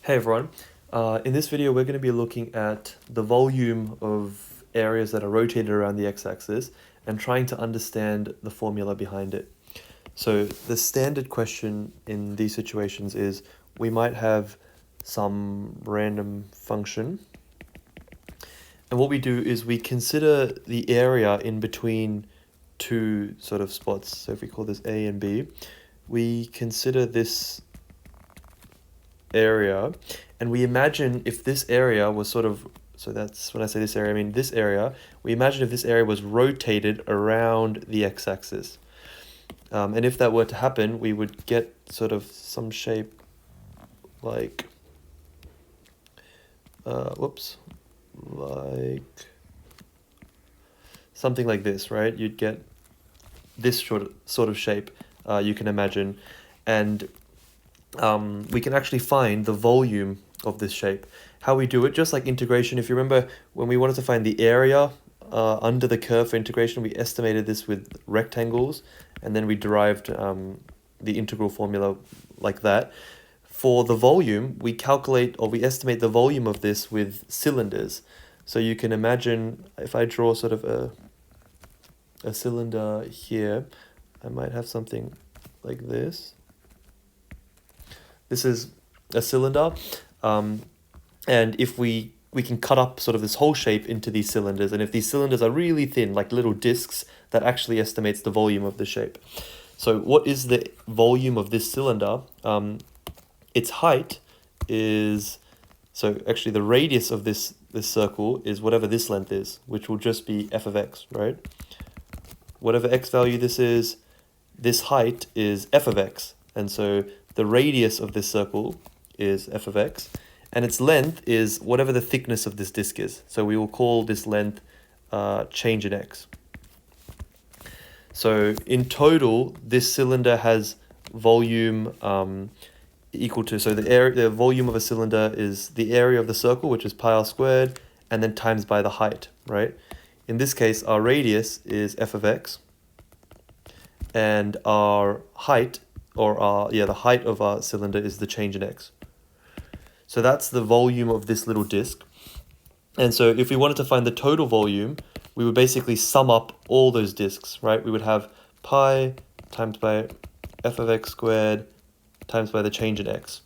Hey everyone, in this video we're going to be looking at the volume of areas that are rotated around the x-axis and trying to understand the formula behind it. So the standard question in these situations is we might have some random function, and what we do is we consider the area in between two sort of spots. So if we call this A and B, we consider this area and we imagine if this area was sort of, so that's when I say this area, I mean this area, we imagine if this area was rotated around the x-axis. And if that were to happen, we would get sort of some shape like, like something like this, right? You'd get this sort of shape, you can imagine, and we can actually find the volume of this shape. How we do it, just like integration, if you remember when we wanted to find the area under the curve for integration, we estimated this with rectangles, and then we derived the integral formula like that. For the volume, we calculate or we estimate the volume of this with cylinders. So you can imagine if I draw sort of a cylinder here, I might have something like this. This is a cylinder, and if we can cut up sort of this whole shape into these cylinders, and if these cylinders are really thin, like little discs, that actually estimates the volume of the shape. So what is the volume of this cylinder? Its height is, so actually the radius of this circle is whatever this length is, which will just be f of x, right? Whatever x value this is, this height is f of x, and so the radius of this circle is f of x, and its length is whatever the thickness of this disk is. So we will call this length change in x. So in total, this cylinder has volume equal to, so the volume of a cylinder is the area of the circle, which is pi r squared, and then times by the height, right? In this case, our radius is f of x, and our height, or the height of our cylinder is the change in x. So that's the volume of this little disk. And so if we wanted to find the total volume, we would basically sum up all those disks, right? We would have pi times by f of x squared times by the change in x.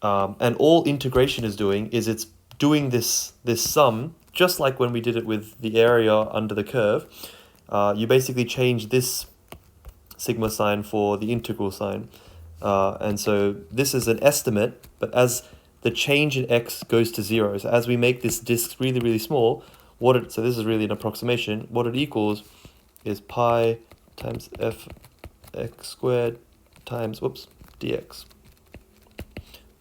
And all integration is doing is it's doing this sum, just like when we did it with the area under the curve. You basically change this sigma sign for the integral sign. And so this is an estimate, but as the change in x goes to 0, so as we make this disk really, really small, so this is really an approximation, what it equals is pi times f x squared times, dx,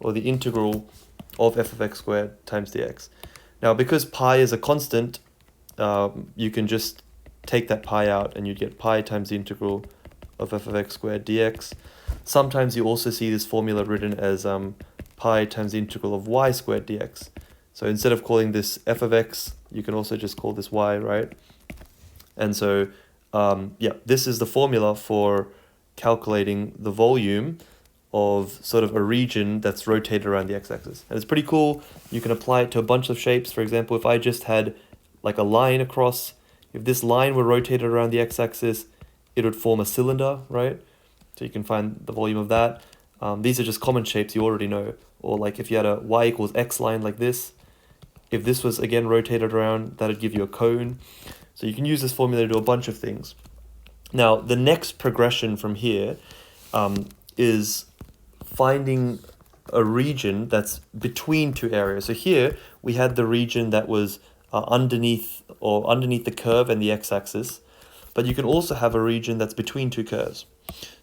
or the integral of f of x squared times dx. Now, because pi is a constant, you can just take that pi out and you'd get pi times the integral of f of x squared dx. Sometimes you also see this formula written as pi times the integral of y squared dx. So instead of calling this f of x, you can also just call this y, right? And so, this is the formula for calculating the volume of sort of a region that's rotated around the x-axis. And it's pretty cool. You can apply it to a bunch of shapes. For example, if I just had like a line across, if this line were rotated around the x-axis, it would form a cylinder, right? So you can find the volume of that. These are just common shapes you already know. Or like if you had a y equals x line like this, if this was again rotated around, that'd give you a cone. So you can use this formula to do a bunch of things. Now, the next progression from here is finding a region that's between two areas. So here we had the region that was underneath the curve and the x-axis, but you can also have a region that's between two curves.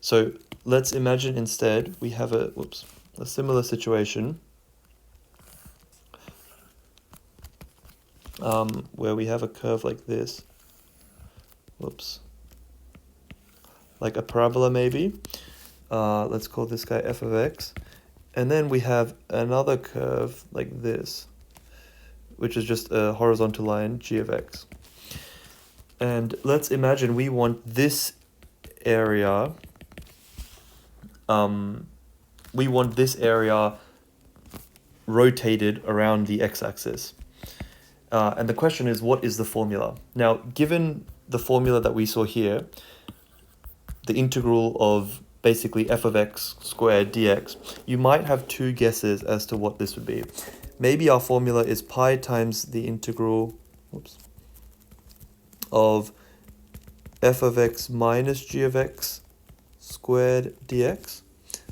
So let's imagine instead we have a similar situation where we have a curve like this, like a parabola maybe. Let's call this guy f of x. And then we have another curve like this, which is just a horizontal line, g of x. And let's imagine we want this area, rotated around the x-axis. And the question is, what is the formula? Now, given the formula that we saw here, the integral of basically f of x squared dx, you might have two guesses as to what this would be. Maybe our formula is pi times the integral of f of x minus g of x squared dx.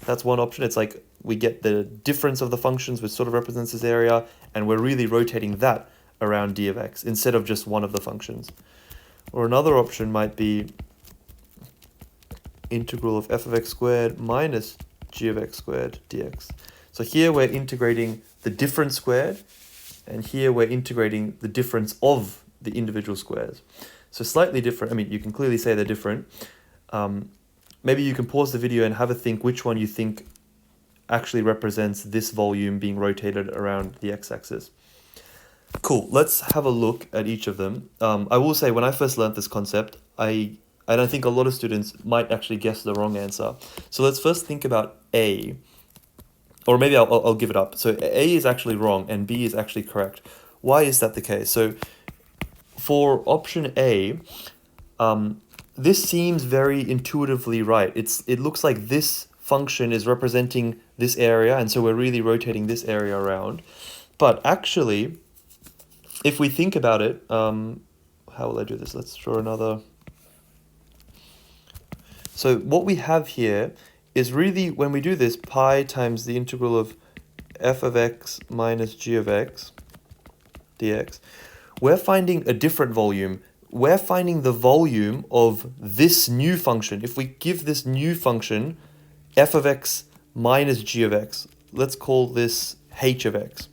That's one option. It's like we get the difference of the functions, which sort of represents this area, and we're really rotating that around d of x instead of just one of the functions. Or another option might be integral of f of x squared minus g of x squared dx. So here we're integrating the difference squared, and here we're integrating the difference of the individual squares. So slightly different. I mean, you can clearly say they're different. Maybe you can pause the video and have a think which one you think actually represents this volume being rotated around the x-axis. Cool, let's have a look at each of them. I will say, when I first learned this concept, I think a lot of students might actually guess the wrong answer. So let's first think about A, or maybe I'll give it up. So A is actually wrong and B is actually correct. Why is that the case? So for option A, this seems very intuitively right. It looks like this function is representing this area, and so we're really rotating this area around. But actually, if we think about it, how will I do this? Let's draw another. So what we have here is really, when we do this, pi times the integral of f of x minus g of x dx, we're finding a different volume. We're finding the volume of this new function. If we give this new function f of x minus g of x, let's call this h of x,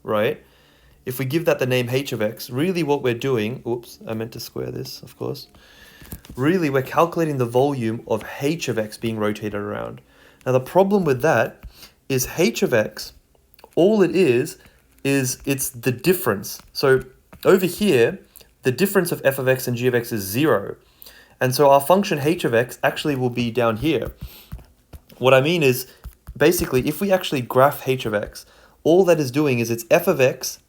right? If we give that the name h of x, really what we're doing, oops, I meant to square this, of course. Really, we're calculating the volume of h of x being rotated around. Now, the problem with that is h of x, all it is it's the difference. So over here, the difference of f of x and g of x is 0. And so our function h of x actually will be down here. What I mean is, basically, if we actually graph h of x, all that is doing is it's f of x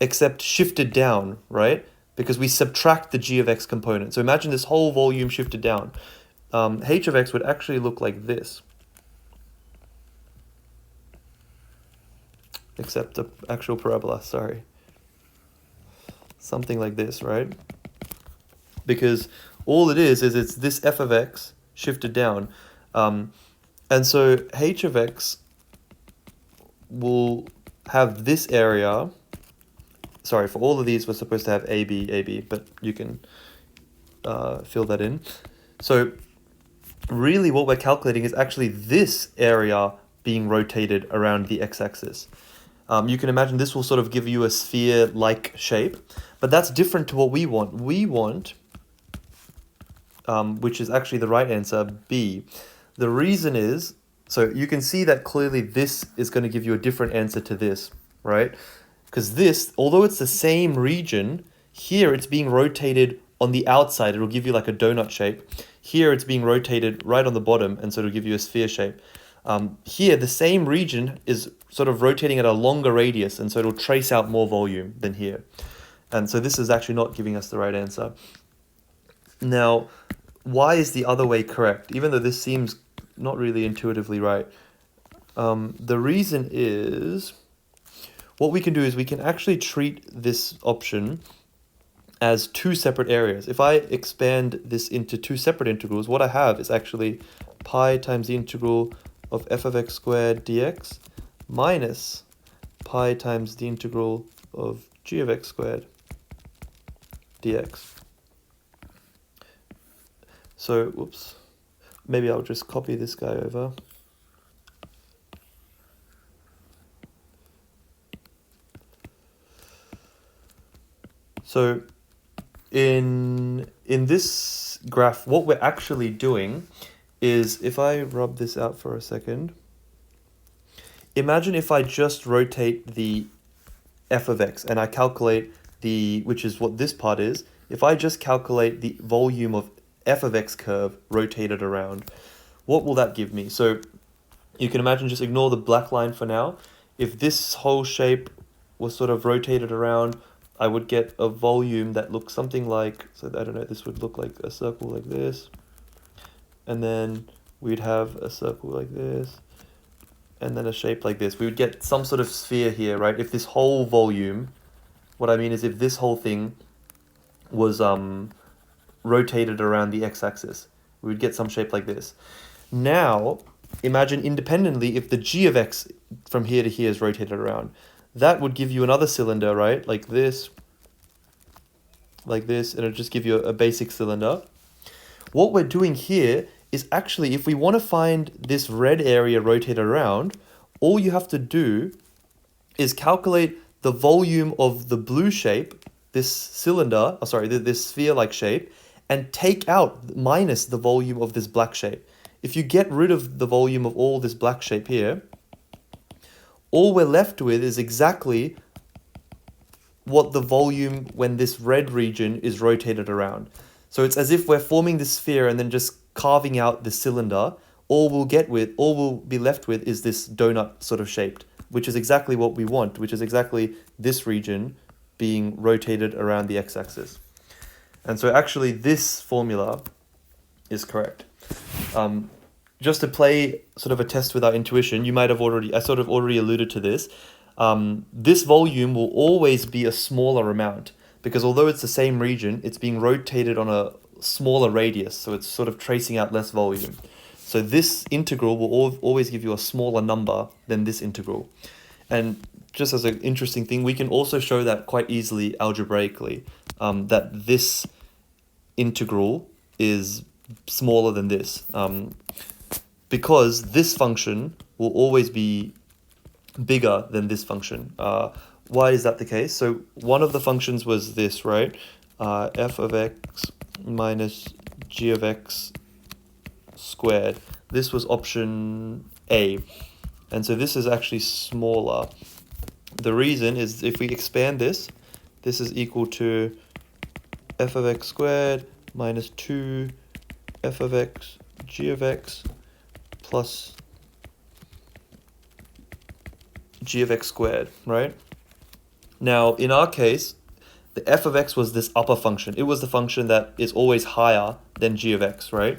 except shifted down, right? Because we subtract the g of x component. So imagine this whole volume shifted down. H of x would actually look like this, except the actual parabola, sorry. Something like this, right? Because all it is it's this f of x shifted down. And so h of x will have this area. Sorry, for all of these, we're supposed to have AB, AB, but you can fill that in. So really what we're calculating is actually this area being rotated around the x-axis. You can imagine this will sort of give you a sphere-like shape, but that's different to what we want. We want, which is actually the right answer, B. The reason is, so you can see that clearly this is going to give you a different answer to this, right? Because this, although it's the same region, here it's being rotated on the outside. It'll give you like a donut shape. Here it's being rotated right on the bottom, and so it'll give you a sphere shape. Here, the same region is sort of rotating at a longer radius, and so it'll trace out more volume than here. And so this is actually not giving us the right answer. Now, why is the other way correct? Even though this seems not really intuitively right. The reason is, what we can do is we can actually treat this option as two separate areas. If I expand this into two separate integrals, what I have is actually pi times the integral of f of x squared dx minus pi times the integral of g of x squared dx. So, whoops, maybe I'll just copy this guy over. So in this graph, what we're actually doing is, if I rub this out for a second, imagine if I just rotate the f of x and I calculate the, which is what this part is, if I just calculate the volume of f of x curve rotated around, what will that give me? So you can imagine, just ignore the black line for now. If this whole shape was sort of rotated around, I would get a volume that looks something like, so I don't know, this would look like a circle like this. And then we'd have a circle like this. And then a shape like this. We would get some sort of sphere here, right? If this whole volume, what I mean is if this whole thing was rotated around the x-axis, we would get some shape like this. Now, imagine independently if the g of x from here to here is rotated around. That would give you another cylinder, right? Like this, and it'll just give you a basic cylinder. What we're doing here is actually, if we want to find this red area rotated around, all you have to do is calculate the volume of the blue shape, this cylinder, this sphere-like shape, and take out, minus the volume of this black shape. If you get rid of the volume of all this black shape here, all we're left with is exactly what the volume when this red region is rotated around. So it's as if we're forming this sphere and then just carving out the cylinder. All we'll be left with is this donut sort of shaped, which is exactly what we want, which is exactly this region being rotated around the x-axis. And so actually this formula is correct. Just to play sort of a test with our intuition, I sort of already alluded to this. This volume will always be a smaller amount, because although it's the same region, it's being rotated on a smaller radius, so it's sort of tracing out less volume. So this integral will always give you a smaller number than this integral. And just as an interesting thing, we can also show that quite easily algebraically, that this integral is smaller than this, because this function will always be bigger than this function. Why is that the case? So one of the functions was this, right? F of x minus g of x squared. This was option A. And so this is actually smaller. The reason is if we expand this, this is equal to f of x squared minus 2 f of x g of x plus g of x squared, right? Now, in our case, the f of x was this upper function. It was the function that is always higher than g of x, right?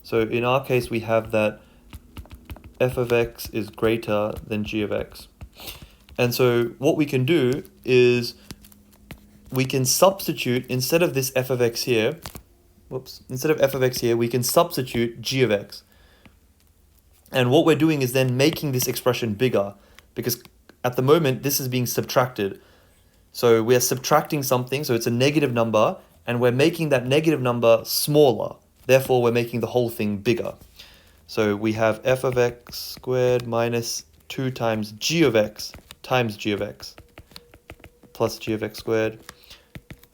So in our case, we have that f of x is greater than g of x. And so what we can do is we can substitute, instead of this f of x here, we can substitute g of x. And what we're doing is then making this expression bigger, because at the moment, this is being subtracted. So we're subtracting something, so it's a negative number, and we're making that negative number smaller. Therefore, we're making the whole thing bigger. So we have f of x squared minus 2 times g of x times g of x plus g of x squared.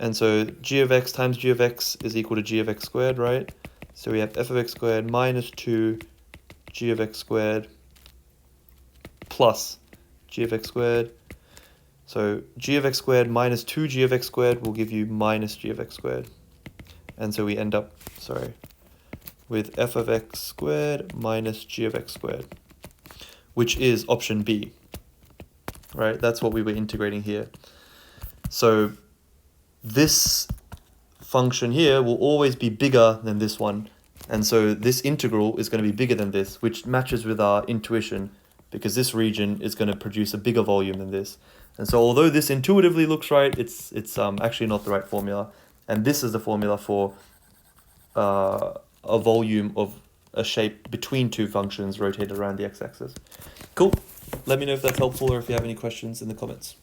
And so g of x times g of x is equal to g of x squared, right? So we have f of x squared minus 2 g of x squared plus g of x squared. So g of x squared minus 2g of x squared will give you minus g of x squared. And so we end up, with f of x squared minus g of x squared, which is option B, right? That's what we were integrating here. So this function here will always be bigger than this one. And so this integral is going to be bigger than this, which matches with our intuition, because this region is going to produce a bigger volume than this. And so although this intuitively looks right, it's actually not the right formula. And this is the formula for a volume of a shape between two functions rotated around the x-axis. Cool. Let me know if that's helpful or if you have any questions in the comments.